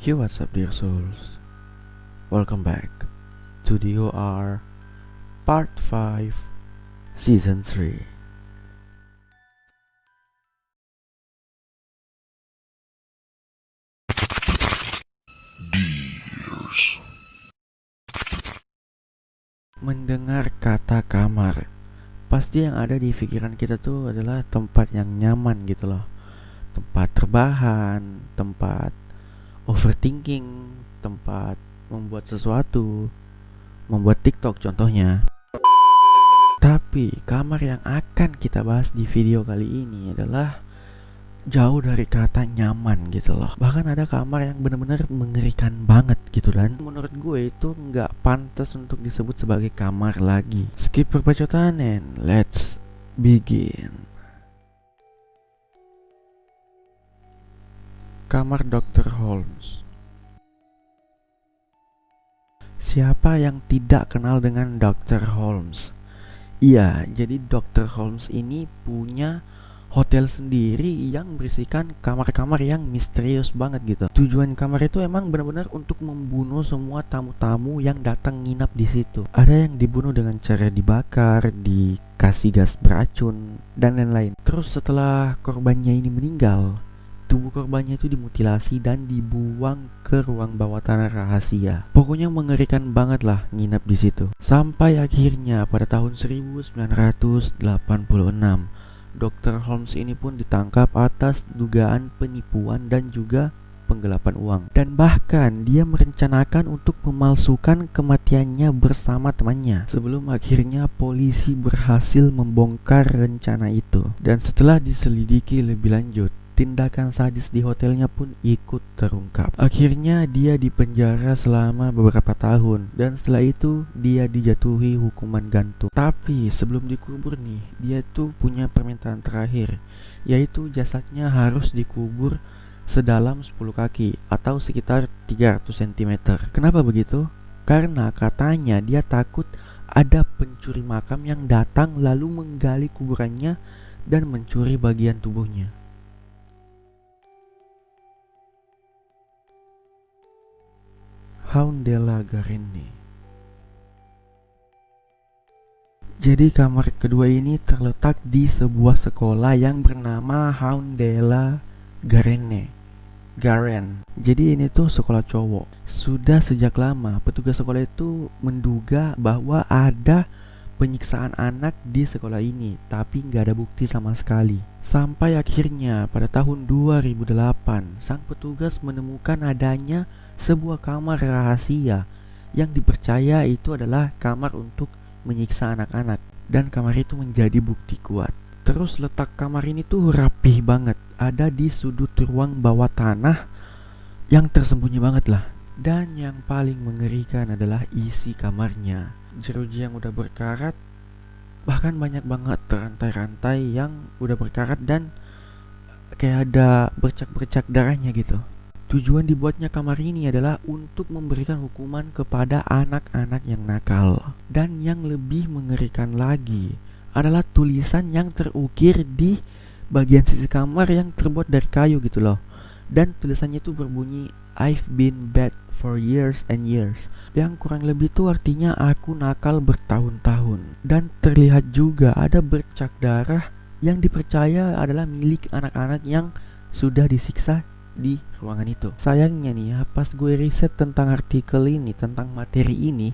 Yo, what's up, dear souls? Welcome back to the OR Part 5 Season 3. Mendengar kata kamar, pasti yang ada di pikiran kita tuh adalah tempat yang nyaman gitu loh. Tempat rebahan, tempat overthinking, tempat membuat sesuatu, membuat TikTok contohnya. Tapi kamar yang akan kita bahas di video kali ini adalah jauh dari kata nyaman gitu loh. Bahkan ada kamar yang benar-benar mengerikan banget gitu, dan menurut gue itu nggak pantas untuk disebut sebagai kamar lagi. Skip perpacotan and let's begin. Kamar Dr. Holmes. Siapa yang tidak kenal dengan Dr. Holmes? Iya, jadi Dr. Holmes ini punya hotel sendiri yang berisikan kamar-kamar yang misterius banget gitu. Tujuan kamar itu emang benar-benar untuk membunuh semua tamu-tamu yang datang nginap di situ. Ada yang dibunuh dengan cara dibakar, dikasih gas beracun, dan lain-lain. Terus setelah korbannya ini meninggal, tubuh korbannya itu dimutilasi dan dibuang ke ruang bawah tanah rahasia. Pokoknya mengerikan banget lah nginap di situ. Sampai akhirnya pada tahun 1986, Dr. Holmes ini pun ditangkap atas dugaan penipuan dan juga penggelapan uang. Dan bahkan dia merencanakan untuk memalsukan kematiannya bersama temannya. Sebelum akhirnya polisi berhasil membongkar rencana itu. Dan setelah diselidiki lebih lanjut, tindakan sadis di hotelnya pun ikut terungkap. Akhirnya dia dipenjara selama beberapa tahun, dan setelah itu dia dijatuhi hukuman gantung. Tapi sebelum dikubur nih, dia tuh punya permintaan terakhir, yaitu jasadnya harus dikubur sedalam 10 kaki atau sekitar 300 cm. Kenapa begitu? Karena katanya dia takut ada pencuri makam yang datang lalu menggali kuburannya dan mencuri bagian tubuhnya. Haundela Garenne. Jadi kamar kedua ini terletak di sebuah sekolah yang bernama Haundela Garenne. Jadi ini tuh sekolah cowok. Sudah sejak lama petugas sekolah itu menduga bahwa ada penyiksaan anak di sekolah ini, tapi nggak ada bukti sama sekali. Sampai akhirnya pada tahun 2008, sang petugas menemukan adanya sebuah kamar rahasia yang dipercaya itu adalah kamar untuk menyiksa anak-anak, dan kamar itu menjadi bukti kuat. Terus letak kamar ini tuh rapih banget, ada di sudut ruang bawah tanah yang tersembunyi banget lah. Dan yang paling mengerikan adalah isi kamarnya. Jeruji yang udah berkarat, bahkan banyak banget rantai-rantai yang udah berkarat dan kayak ada bercak-bercak darahnya gitu. Tujuan dibuatnya kamar ini adalah untuk memberikan hukuman kepada anak-anak yang nakal. Dan yang lebih mengerikan lagi adalah tulisan yang terukir di bagian sisi kamar yang terbuat dari kayu gitu loh. Dan tulisannya itu berbunyi, I've been bad for years and years, yang kurang lebih itu artinya aku nakal bertahun-tahun. Dan terlihat juga ada bercak darah yang dipercaya adalah milik anak-anak yang sudah disiksa di ruangan itu. Sayangnya nih ya, pas gue riset tentang artikel ini, tentang materi ini,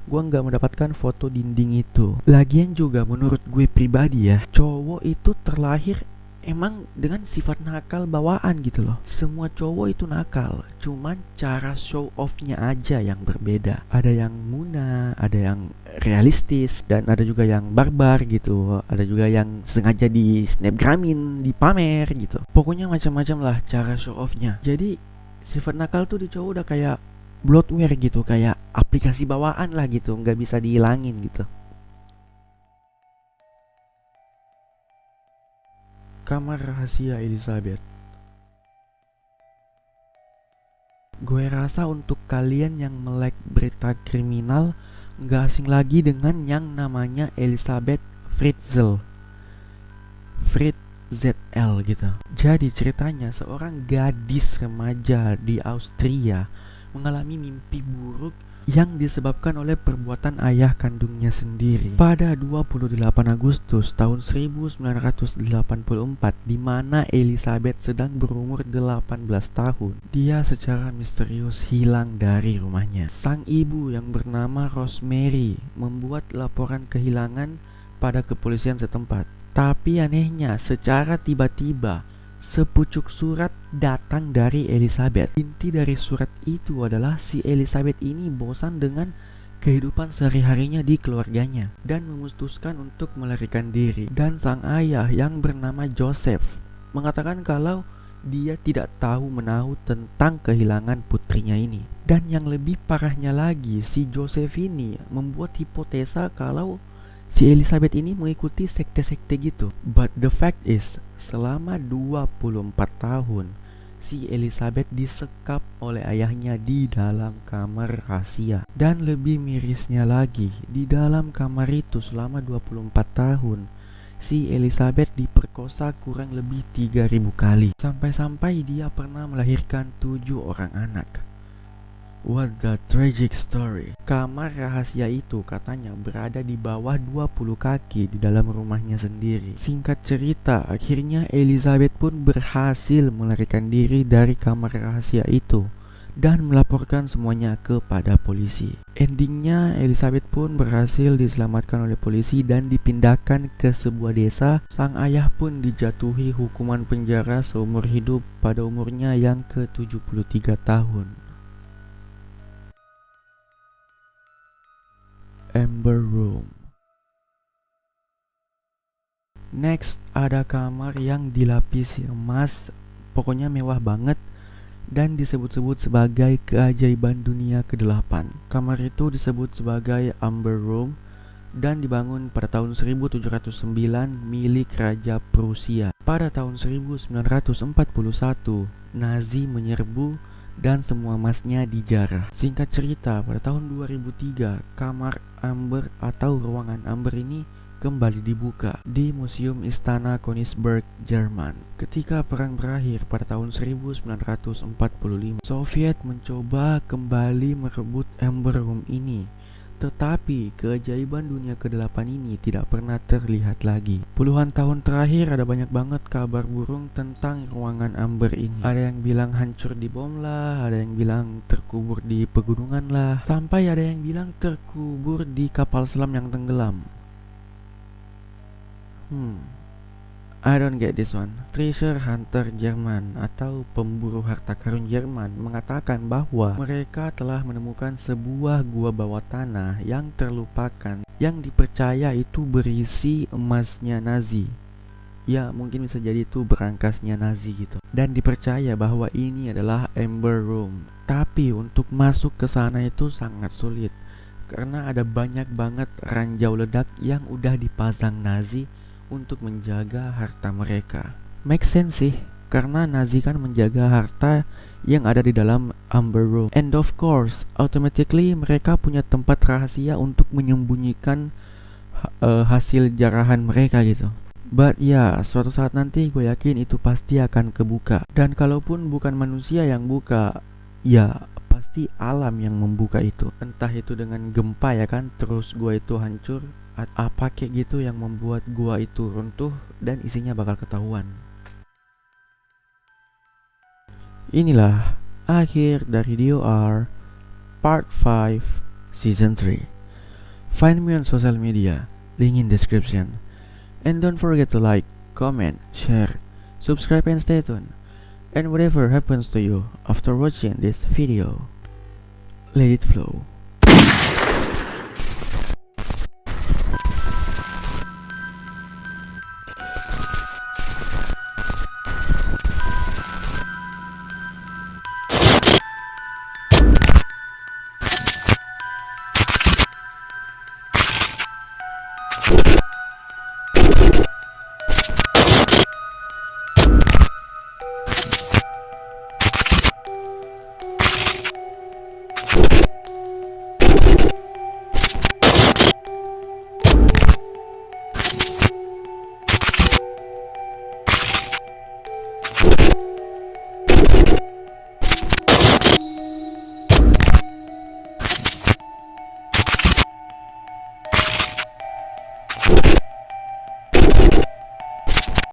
gue nggak mendapatkan foto dinding itu. Lagian juga menurut gue pribadi ya, cowok itu terlahir emang dengan sifat nakal bawaan gitu loh. Semua cowok itu nakal, cuman cara show off-nya aja yang berbeda. Ada yang muna, ada yang realistis, dan ada juga yang barbar gitu. Ada juga yang sengaja di snapgramin, dipamer gitu. Pokoknya macam-macam lah cara show off-nya. Jadi sifat nakal tuh di cowok udah kayak bloatware gitu, kayak aplikasi bawaan lah gitu, nggak bisa dihilangin gitu. Kamar rahasia Elizabeth. Gue rasa untuk kalian yang melek berita kriminal gak asing lagi dengan yang namanya Elizabeth Fritzl. ZL gitu. Jadi ceritanya seorang gadis remaja di Austria mengalami mimpi buruk yang disebabkan oleh perbuatan ayah kandungnya sendiri. Pada 28 Agustus tahun 1984, di mana Elizabeth sedang berumur 18 tahun, dia secara misterius hilang dari rumahnya. Sang ibu yang bernama Rosemary membuat laporan kehilangan pada kepolisian setempat. Tapi anehnya, secara tiba-tiba sepucuk surat datang dari Elizabeth. Inti dari surat itu adalah si Elizabeth ini bosan dengan kehidupan sehari-harinya di keluarganya dan memutuskan untuk melarikan diri. Dan sang ayah yang bernama Joseph mengatakan kalau dia tidak tahu menahu tentang kehilangan putrinya ini. Dan yang lebih parahnya lagi, si Joseph ini membuat hipotesa kalau si Elizabeth ini mengikuti sekte-sekte gitu. But the fact is, selama 24 tahun, si Elizabeth disekap oleh ayahnya di dalam kamar rahasia. Dan lebih mirisnya lagi, di dalam kamar itu selama 24 tahun, si Elizabeth diperkosa kurang lebih 3.000 kali. Sampai-sampai dia pernah melahirkan 7 orang anak. What the tragic story. Kamar rahasia itu katanya berada di bawah 20 kaki di dalam rumahnya sendiri. Singkat cerita, akhirnya Elizabeth pun berhasil melarikan diri dari kamar rahasia itu dan melaporkan semuanya kepada polisi. Endingnya, Elizabeth pun berhasil diselamatkan oleh polisi dan dipindahkan ke sebuah desa. Sang ayah pun dijatuhi hukuman penjara seumur hidup pada umurnya yang ke-73 tahun. Amber Room. Next, ada kamar yang dilapisi emas, pokoknya mewah banget dan disebut-sebut sebagai keajaiban dunia ke-8. Kamar itu disebut sebagai Amber Room dan dibangun pada tahun 1709 milik Raja Prusia. Pada tahun 1941, Nazi menyerbu dan semua emasnya dijarah. Singkat cerita, pada tahun 2003, kamar Amber atau ruangan Amber ini kembali dibuka di Museum Istana Königsberg, Jerman. Ketika perang berakhir pada tahun 1945, Soviet mencoba kembali merebut Amber Room ini. Tetapi keajaiban dunia ke-8 ini tidak pernah terlihat lagi. Puluhan tahun terakhir ada banyak banget kabar burung tentang ruangan Amber ini. Ada yang bilang hancur dibom lah, ada yang bilang terkubur di pegunungan lah, sampai ada yang bilang terkubur di kapal selam yang tenggelam. I don't get this one. Treasure Hunter Jerman atau pemburu harta karun Jerman mengatakan bahwa mereka telah menemukan sebuah gua bawah tanah yang terlupakan yang dipercaya itu berisi emasnya Nazi. Ya, mungkin bisa jadi itu berangkasnya Nazi gitu. Dan dipercaya bahwa ini adalah Amber Room. Tapi untuk masuk ke sana itu sangat sulit karena ada banyak banget ranjau ledak yang udah dipasang Nazi untuk menjaga harta mereka. Make sense sih, karena Nazi kan menjaga harta yang ada di dalam Amber Room. And of course, automatically mereka punya tempat rahasia untuk menyembunyikan hasil jarahan mereka gitu. But ya, suatu saat nanti gue yakin itu pasti akan kebuka. Dan kalaupun bukan manusia yang buka, ya pasti alam yang membuka itu. Entah itu dengan gempa ya kan, terus gua itu hancur, apa kayak gitu yang membuat gua itu runtuh dan isinya bakal ketahuan. Inilah akhir dari DOR Part 5 Season 3. Find me on social media, link in description. And don't forget to like, comment, share, subscribe and stay tuned. And whatever happens to you after watching this video, let it flow.